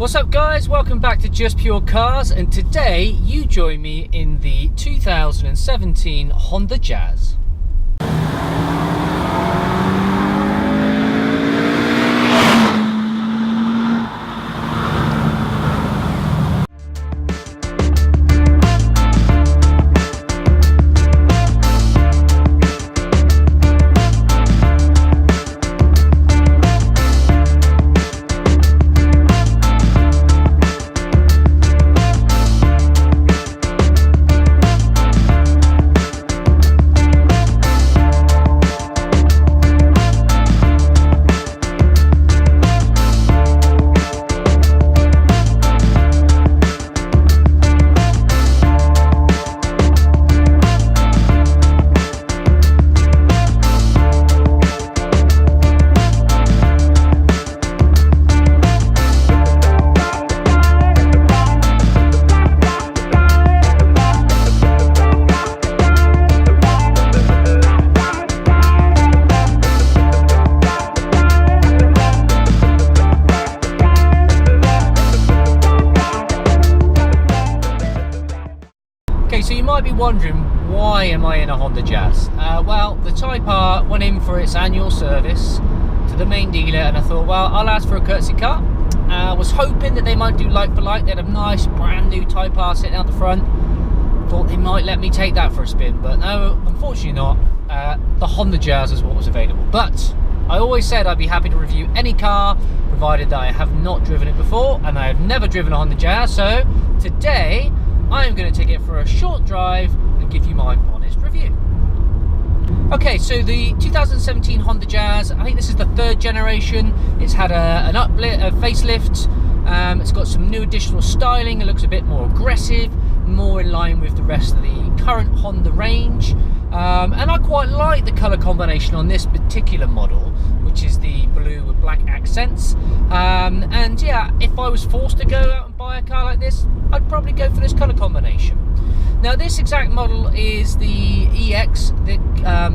What's up guys, welcome back to Just Pure Cars, and today you join me in the 2017 Honda Jazz. So you might be wondering, why am I in a Honda Jazz? Well, the Type R went in for its annual service to the main dealer, and I thought, well, I'll ask for a courtesy car. I was hoping that they might do like for like. They had a nice brand new Type R sitting out the front. Thought they might let me take that for a spin, but no, unfortunately not. The Honda Jazz is what was available. But I always said I'd be happy to review any car, provided that I have not driven it before, and I have never driven a Honda Jazz. So today, I'm going to take it for a short drive and give you my honest review. Okay, so the 2017 Honda Jazz, I think this is the third generation. It's had a facelift. It's got some new additional styling. It looks a bit more aggressive, more in line with the rest of the current Honda range. And I quite like the colour combination on this particular model, which is the blue with black accents. And yeah, if I was forced to go out and buy a car like this, I'd probably go for this colour combination. Now this exact model is the EX,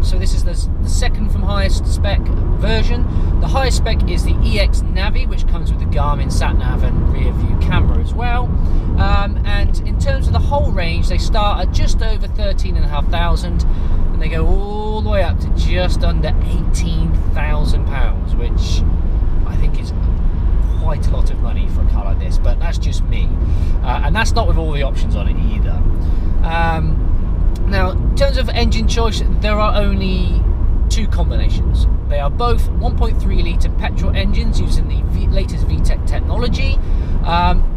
so this is the second from highest spec version. The highest spec is the EX Navi, which comes with the Garmin sat-nav and rear view camera as well. And in terms of the whole range, they start at just over 13,500 and they go all the way up to just under £18,000, which I think is quite a lot of money for a car like this, but that's just me. And that's not with all the options on it either. Now, in terms of engine choice, there are only two combinations. They are both 1.3 litre petrol engines using the latest VTEC technology,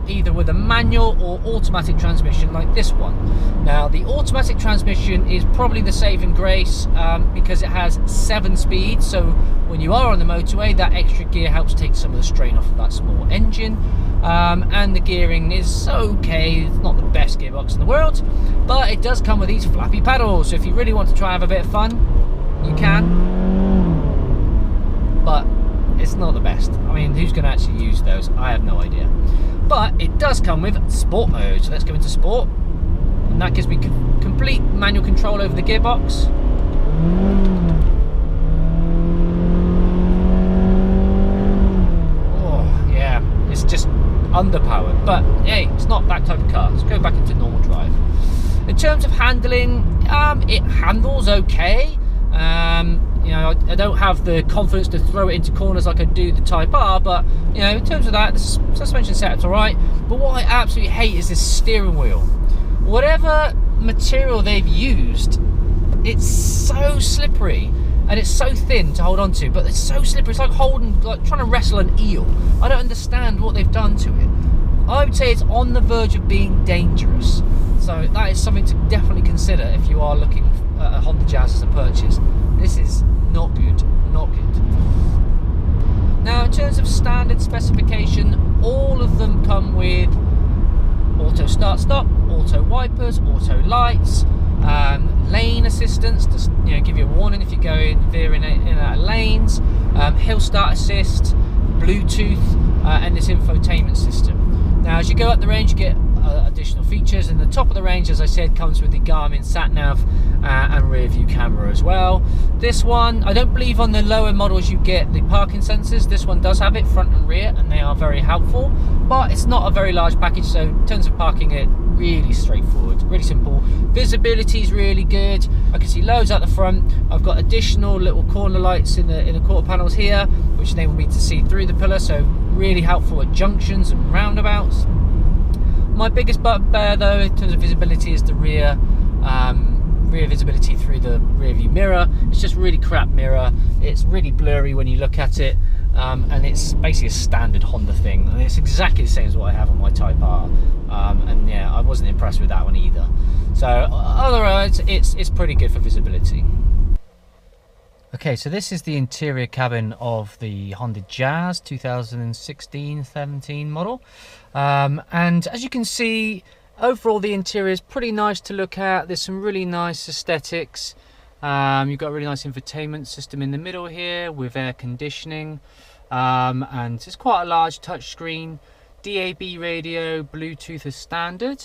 either with a manual or automatic transmission like this one. Now, the automatic transmission is probably the saving grace because it has 7 speeds, so when you are on the motorway, that extra gear helps take some of the strain off of that small engine. And the gearing is okay. It's not the best gearbox in the world, but it does come with these flappy paddles, so if you really want to try and have a bit of fun, you can, but it's not the best. I mean, who's going to actually use those? I have no idea. But it does come with sport mode, so let's go into sport, and that gives me complete manual control over the gearbox. Oh yeah, it's just underpowered, but hey, it's not that type of car. Let's go back into normal drive. In terms of handling, it handles okay. You know, I don't have the confidence to throw it into corners like I do the Type R, but you know, in terms of that, the suspension setup's alright. But what I absolutely hate is this steering wheel. Whatever material they've used, it's so slippery and it's so thin to hold on to, but it's so slippery. It's like trying to wrestle an eel. I don't understand what they've done to it. I would say it's on the verge of being dangerous. So that is something to definitely consider if you are looking at a Honda Jazz as a purchase. This is not good, not good. Now, in terms of standard specification, all of them come with auto start-stop, auto wipers, auto lights, lane assistance to give you a warning if you're veering in and out of lanes, hill start assist, Bluetooth, and this infotainment system. Now as you go up the range you get additional features, and the top of the range, as I said, comes with the Garmin sat nav and rear view camera as well. This one, I don't believe on the lower models you get the parking sensors. This one does have it, front and rear, and they are very helpful, but it's not a very large package, so in terms of parking it, really straightforward, really simple. Visibility is really good. I can see loads out the front. I've got additional little corner lights in the quarter panels here, which enable me to see through the pillar, so really helpful at junctions and roundabouts. My biggest bugbear though in terms of visibility is the rear visibility through the rear view mirror. It's just really crap mirror. It's really blurry when you look at it, and it's basically a standard Honda thing. And it's exactly the same as what I have on my Type R, and yeah, I wasn't impressed with that one either. So otherwise it's pretty good for visibility. Okay, so this is the interior cabin of the Honda Jazz 2016-17 model, and as you can see, overall the interior is pretty nice to look at. There's some really nice aesthetics. You've got a really nice infotainment system in the middle here with air conditioning, and it's quite a large touchscreen, DAB radio, Bluetooth as standard.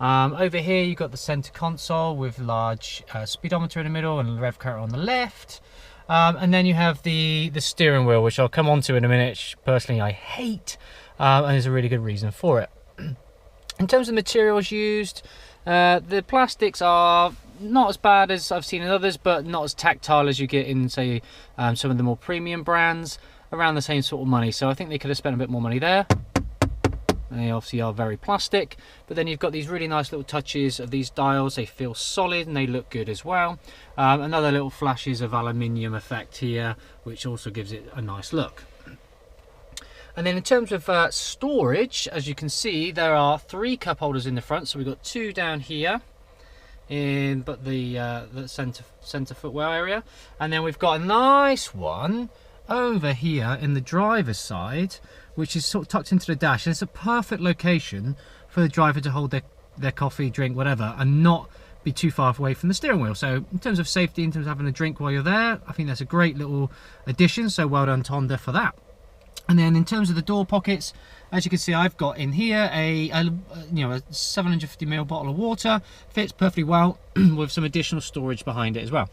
Over here you've got the center console with large speedometer in the middle and rev counter on the left, and then you have the steering wheel, which I'll come on to in a minute, which personally I hate, and there's a really good reason for it. In terms of materials used, the plastics are not as bad as I've seen in others, but not as tactile as you get in, say, some of the more premium brands, around the same sort of money. So I think they could have spent a bit more money there. They obviously are very plastic, but then you've got these really nice little touches of these dials. They feel solid and they look good as well. Another little flashes of aluminium effect here, which also gives it a nice look. And then in terms of storage, as you can see, there are 3 cup holders in the front. So we've got 2 down here in the center footwell area, and then we've got a nice one over here in the driver's side, which is sort of tucked into the dash, and it's a perfect location for the driver to hold their coffee, drink, whatever, and not be too far away from the steering wheel. So in terms of safety, in terms of having a drink while you're there, I think that's a great little addition, so well done to Honda for that. And then in terms of the door pockets, as you can see, I've got in here a 750ml bottle of water. Fits perfectly well with some additional storage behind it as well.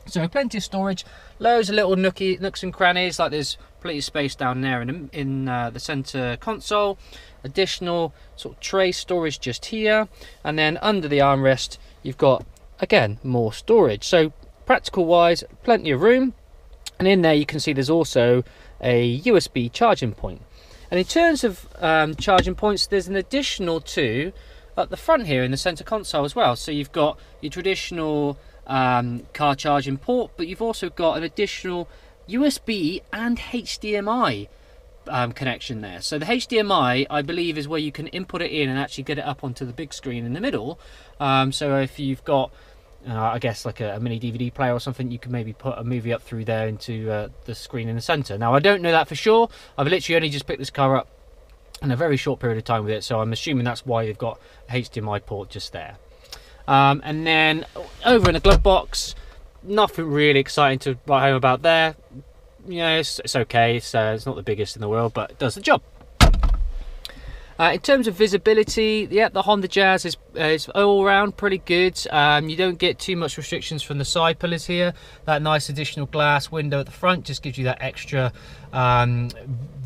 So plenty of storage, loads of little nooks and crannies, like there's plenty of space down there in the center console. Additional sort of tray storage just here, and then under the armrest you've got, again, more storage. So practical wise, plenty of room. And in there you can see there's also a USB charging point. And in terms of charging points, there's an additional 2 at the front here in the center console as well. So you've got your traditional car charging port, but you've also got an additional USB and HDMI connection there. So the HDMI, I believe, is where you can input it in and actually get it up onto the big screen in the middle. So if you've got I guess like a mini DVD player or something, you can maybe put a movie up through there into the screen in the center. Now I don't know that for sure. I've literally only just picked this car up in a very short period of time with it, so I'm assuming that's why they've got a HDMI port just there. And then over in the glove box, nothing really exciting to write home about there. Yeah, it's okay. It's not the biggest in the world, but it does the job. In terms of visibility, yeah, the Honda Jazz is all around pretty good. You don't get too much restrictions from the side pillars here. That nice additional glass window at the front just gives you that extra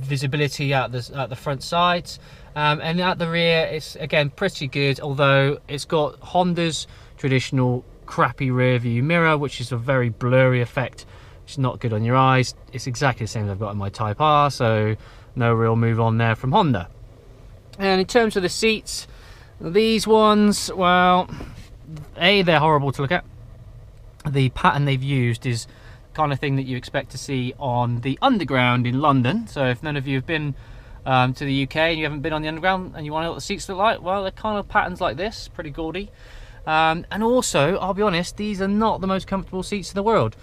visibility at the front sides. And at the rear, it's again pretty good, although it's got Honda's traditional crappy rear view mirror, which is a very blurry effect, which is not good on your eyes. It's exactly the same as I've got in my Type R, so no real move on there from Honda. And in terms of the seats, these ones, well, they're horrible to look at. The pattern they've used is the kind of thing that you expect to see on the Underground in London. So if none of you have been to the UK and you haven't been on the Underground and you want to know what the seats look like, well, they're kind of patterns like this, pretty gaudy. And also, I'll be honest, these are not the most comfortable seats in the world.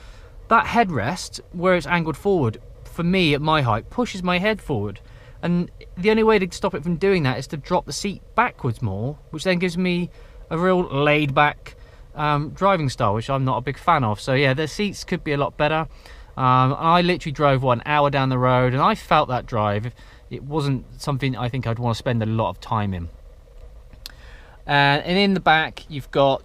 That headrest, where it's angled forward, for me at my height, pushes my head forward. And the only way to stop it from doing that is to drop the seat backwards more, which then gives me a real laid-back driving style, which I'm not a big fan of. So yeah, the seats could be a lot better. I literally drove 1 hour down the road, and I felt that drive. it wasn't something I think I'd want to spend a lot of time in. And in the back you've got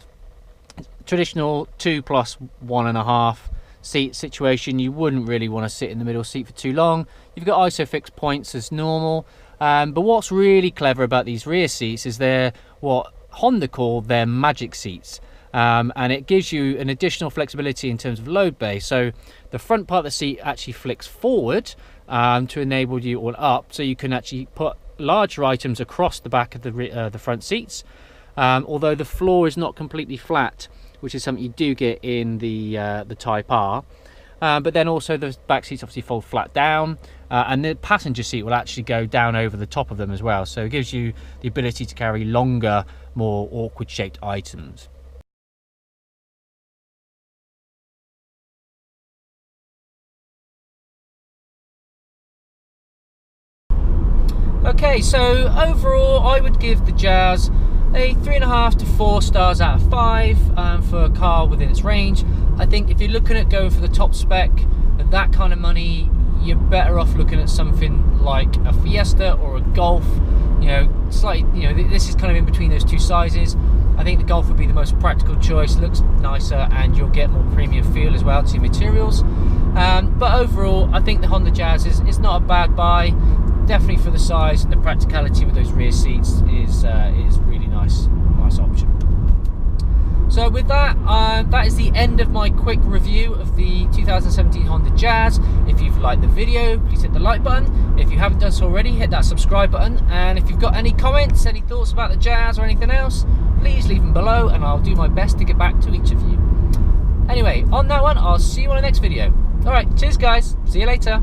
traditional 2 plus 1.5 seat situation. You wouldn't really want to sit in the middle seat for too long. You've got ISOFIX points as normal, but what's really clever about these rear seats is they're what Honda call their magic seats, and it gives you an additional flexibility in terms of load bay. So the front part of the seat actually flicks forward to enable you, or up, so you can actually put larger items across the back of the front seats, although the floor is not completely flat, which is something you do get in the Type R. But then also the back seats obviously fold flat down, and the passenger seat will actually go down over the top of them as well, so it gives you the ability to carry longer, more awkward shaped items. Okay, so overall I would give the Jazz a 3.5 to 4 stars out of 5 for a car within its range. I think if you're looking at going for the top spec at that kind of money, you're better off looking at something like a Fiesta or a Golf. You know, slightly, you know, this is kind of in between those two sizes. I think the Golf would be the most practical choice, looks nicer, and you'll get more premium feel as well to your materials. But overall, I think the Honda Jazz is not a bad buy. Definitely for the size and the practicality with those rear seats is really nice option. So with that, that is the end of my quick review of the 2017 Honda Jazz. If you've liked the video, please hit the like button. If you haven't done so already, hit that subscribe button. And if you've got any comments, any thoughts about the Jazz or anything else, please leave them below and I'll do my best to get back to each of you. Anyway, on that one, I'll see you on the next video. Alright, cheers guys, see you later.